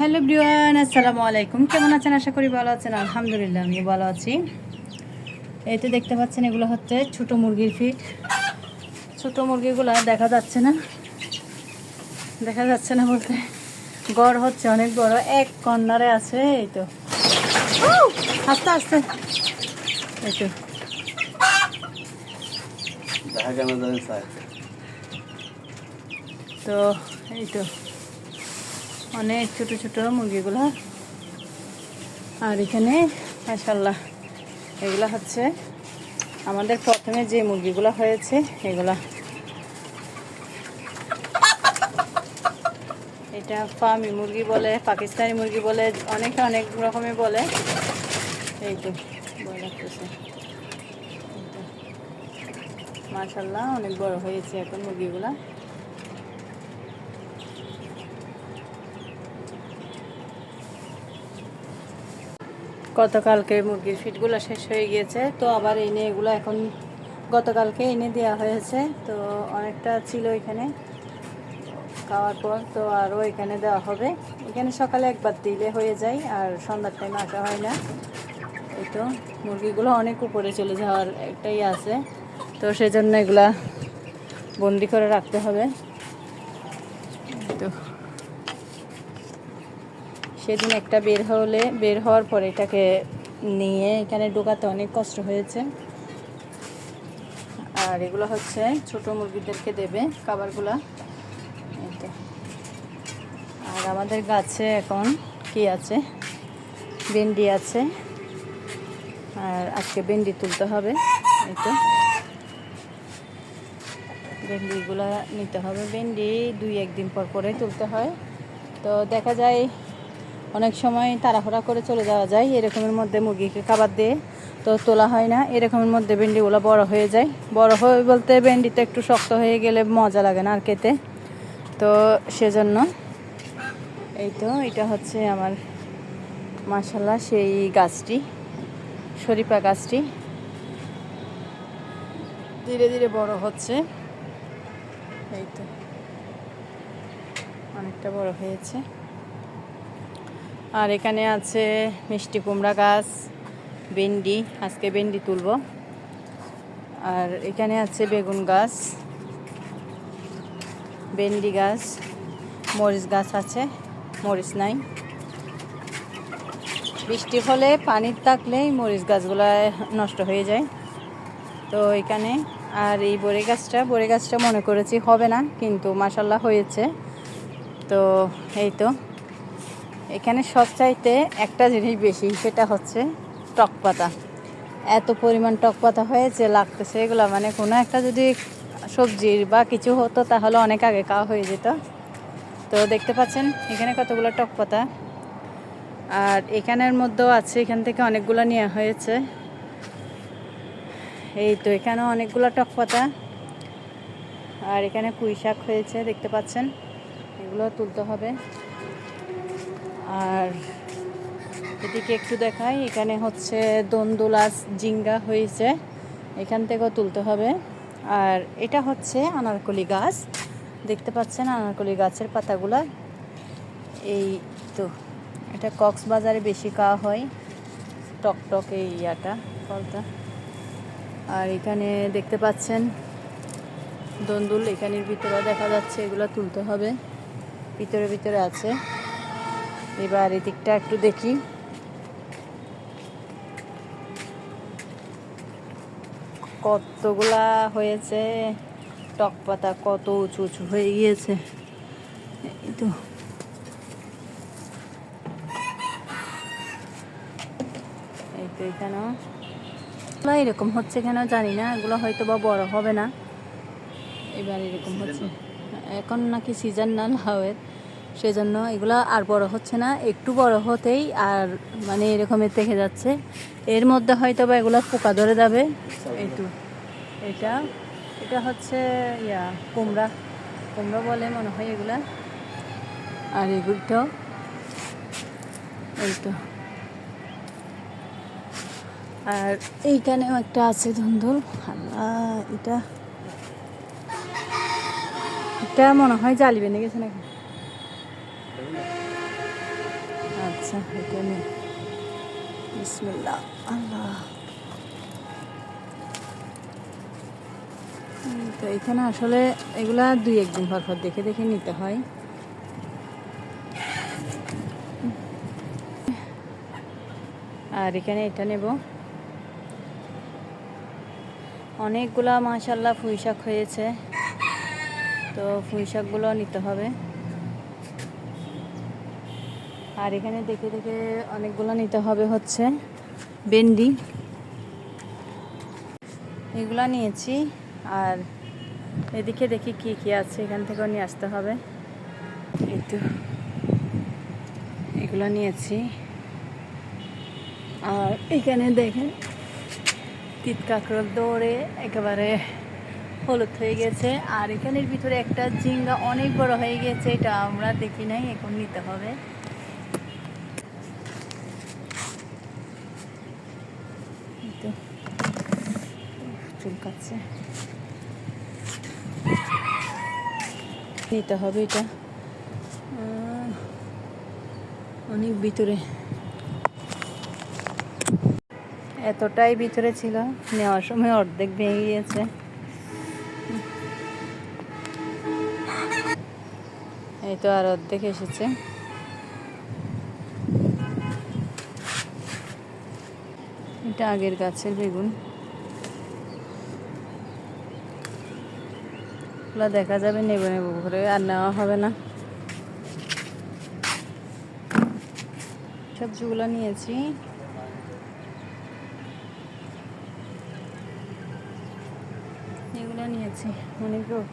Hello everyone, আসসালামু আলাইকুম। কেমন আছেন? আশা করি ভালো আছেন। আলহামদুলিল্লাহ আমি ভালো আছি। এই তো দেখতে পাচ্ছেন, এগুলো হচ্ছে ছোট মুরগির ফিড। ছোট মুরগিগুলো দেখা যাচ্ছে না, বলতে গড় হচ্ছে অনেক বড়, এক কর্নারে আছে। এই তো আস্তে আস্তে, এই তো তো এই তো অনেক ছোট ছোট মুরগিগুলো। আর এখানে মাশাআল্লাহ এগুলা হচ্ছে আমাদের প্রথমে যে মুরগিগুলো হয়েছে এগুলা। এটা ফার্মি মুরগি বলে, পাকিস্তানি মুরগি বলে, অনেক রকমের বলে। এই তো বড় লাগতেছে, মাশাআল্লাহ অনেক বড় হয়েছে এখন মুরগিগুলা। গতকালকে মুরগির ফিডগুলো শেষ হয়ে গিয়েছে, তো আবার এনে এগুলো এখন গতকালকে এনে দেওয়া হয়েছে। তো অনেকটা ছিল এখানে খাওয়ার পর, তো আরও এখানে দেওয়া হবে। এখানে সকালে একবার দিলে হয়ে যায়, আর সন্ধ্যার টাইমে আসা হয় না। এই তো মুরগিগুলো অনেক উপরে চলে যাওয়ার একটাই আছে, তো সেজন্য এগুলা বন্দি করে রাখতে হবে। তো সেদিন একটা বের হওয়ার পরে এটাকে নিয়ে এখানে ঢোকাতে অনেক কষ্ট হয়েছে। আর এগুলো হচ্ছে ছোট মুরগিদেরকে দেবে খাবারগুলা। এই তো আর আমাদের গাছে এখন কি আছে, ভেন্ডি আছে, আর আজকে ভেন্ডি তুলতে হবে। এই তো ভেন্ডিগুলো নিতে হবে। ভেন্ডি 2-1 দিন পর পরে তুলতে হয়। তো দেখা যায় অনেক সময় তাড়াহুড়া করে চলে যাওয়া যায়, এরকমের মধ্যে মুরগিকে খাবার দিয়ে তো তোলা হয় না। এরকমের মধ্যে ভেন্ডিগুলো বড় হয়ে যায়। বড় হয়ে বলতে ভেন্ডিতে একটু শক্ত হয়ে গেলে মজা লাগে না আর খেতে, তো সেজন্য। এই তো এটা হচ্ছে আমার মাশাআল্লাহ সেই গাছটি, শরীফা গাছটি ধীরে ধীরে বড় হচ্ছে। এই তো অনেকটা বড় হয়েছে। আর এখানে আছে মিষ্টি কুমড়া গাছ, ভেন্ডি, আজকে ভেন্ডি তুলব। আর এখানে আছে বেগুন গাছ, ভেন্ডি গাছ, মরিচ গাছ আছে, মরিচ নাই। বৃষ্টি হলে পানি থাকলেই মরিচ গাছগুলো নষ্ট হয়ে যায়। তো এখানে আর এই বড়ি গাছটা মনে করেছি হবে না, কিন্তু মাশাআল্লাহ হয়েছে। তো এই তো এখানে সবচাইতে একটা জিনিস বেশি, সেটা হচ্ছে টক পাতা। এত পরিমাণ টক পাতা হয়েছে, লাগতেছে এগুলো মানে কোনো একটা যদি সবজির বা কিছু হতো তাহলে অনেক আগে খাওয়া হয়ে যেত। তো দেখতে পাচ্ছেন এখানে কতগুলো টক পাতা। আর এখানের মধ্যেও আছে, এখান থেকে অনেকগুলো নেওয়া হয়েছে। এই তো এখানেও অনেকগুলো টক পাতা। আর এখানে পুঁই শাক হয়েছে দেখতে পাচ্ছেন, এগুলো তুলতে হবে। আর এদিকে একটু দেখাই, এখানে হচ্ছে দন্দুলাস জিঙ্গা হয়েছে, এখান থেকেও তুলতে হবে। আর এটা হচ্ছে আনারকলি গাছ, দেখতে পাচ্ছেন আনারকলি গাছের পাতাগুলা। এই তো এটা কক্সবাজারে বেশি খাওয়া হয়, টক টক এই ইয়াটা, ফলটা। আর এখানে দেখতে পাচ্ছেন দন্দুল, এখানের ভিতরে দেখা যাচ্ছে, এগুলো তুলতে হবে, ভিতরে আছে। এবার এদিকটা একটু দেখি, কতগুলা হয়েছে টক পাতা, কত উঁচু উঁচু হয়ে গিয়েছে। এই তো এখানেও এরকম হচ্ছে, কেন জানি না, এগুলো হয়তো বা বড় হবে না। এবার এরকম হচ্ছে, এখন নাকি সিজন না লাউয়ের, সেজন্য এগুলো আর বড় হচ্ছে না। একটু বড় হতেই আর মানে এরকমের থেকে যাচ্ছে, এর মধ্যে হয়তো বা এগুলো পোকা ধরে যাবে। এই তো এটা হচ্ছে কুমড়া বলে মনে হয় এগুলা। আর এগুলোটাও এই তো। আর এইখানেও একটা আছে ধুন্দুল। এটা মনে হয় জালি বেঁধে গেছে নাকি। আচ্ছা এটা নিয়ে বিসমিল্লাহ আল্লাহ। তো এখানে আসলে এগুলা 2-1 দিন পর পর দেখে দেখে নিতে হয়। আর এখানে এটা নেব, অনেকগুলা মাশাআল্লাহ পুঁই শাক হয়েছে, তো পুঁই শাকগুলো নিতে হবে। আর এখানে দেখে দেখে অনেকগুলো নিতে হবে হচ্ছে ভেন্ডি, এগুলা নিয়েছি। আর এদিকে দেখি কি কি আছে, এখান থেকেও নিয়ে আসতে হবে। এই তো এগুলো নিয়েছি। আর এখানে দেখেন তিত কাঁকরোল দৌড়ে একেবারে হলুদ হয়ে গেছে। আর এখানের ভিতরে একটা ঝিঙ্গা অনেক বড় হয়ে গেছে, এটা আমরা দেখি নাই, এখন নিতে হবে। চুলকাচ্ছে, নিতে হবে এটা, অনেক ভিতরে, এতটাই ভিতরে ছিল, নেওয়ার সময় অর্ধেক ভেঙে গিয়েছে। এই তো আর অর্ধেক এসেছে। এটা আগের গাছের বেগুন, ওগুলো দেখা যাবে, নেব নেব করে আর নেওয়া হবে না। সবজিগুলো নিয়েছি, এগুলো নিয়েছি, অনেক রোদ।